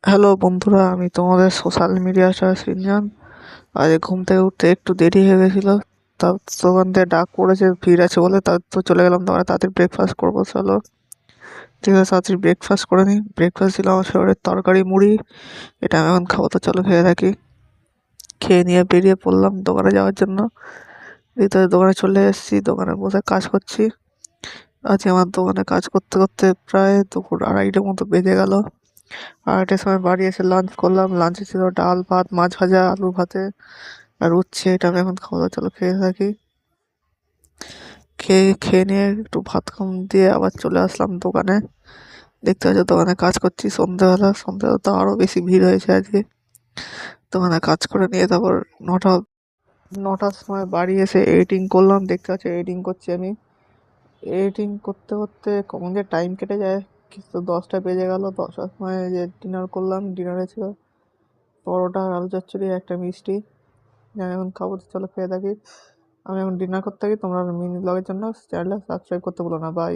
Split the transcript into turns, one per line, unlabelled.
Hello বন্ধুরা, আমি তোমাদের সোশ্যাল মিডিয়া স্টার সিনজান। আজ ঘুম থেকে উঠতে একটু দেরি হয়ে গেছিল। তা দোকান থেকে ডাক পড়েছে, ভিড় আছে বলে। তা তো চলে গেলাম দোকানে, তাড়াতাড়ি ব্রেকফাস্ট করবো। চলো, ঠিক আছে, তাড়াতাড়ি ব্রেকফাস্ট করে নিই। ব্রেকফাস্ট ছিল আমার ফেভারিট তরকারি মুড়ি। এটা আমি এখন খাবো, তো চলো খেয়ে থাকি। খেয়ে নিয়ে বেরিয়ে পড়লাম দোকানে যাওয়ার জন্য। ভিতরে দোকানে চলে এসেছি, দোকানে বসে কাজ করছি। আজকে আমার দোকানে কাজ করতে করতে প্রায় দুপুর 2:30টার মতো বেজে গেল। 2:30টার সময় বাড়ি এসে লাঞ্চ করলাম। লাঞ্চে ছিল ডাল ভাত, মাছ ভাজা, আলু ভাতে আর উচ্ছে। এটা আমি এখন খাওয়া দাওয়া, চলো খেয়ে থাকি। খেয়ে খেয়ে নিয়ে একটু ভাত কম দিয়ে আবার চলে আসলাম দোকানে। দেখতে পাচ্ছ দোকানে কাজ করছি। সন্ধ্যেবেলা তো আরও বেশি ভিড় হয়েছে আজকে। দোকানে কাজ করে নিয়ে তারপর নটা 9টার সময় বাড়ি এসে এডিটিং করলাম। দেখতে পাচ্ছ এডিটিং করছি আমি। এডিটিং করতে করতে কখন যে টাইম কেটে যায়, কিন্তু 10টা বেজে গেল। 10টার সময় যে ডিনার করলাম, ডিনারে ছিল পরোটা আর আলু চচ্চড়ি, একটা মিষ্টি। আমি এখন খাবো, তো চলো খেয়ে থাকি। আমি এখন ডিনার করতে থাকি। তোমরা মিনি ব্লগের জন্য চ্যানেলটা সাবস্ক্রাইব করতে ভুলো না। বাই।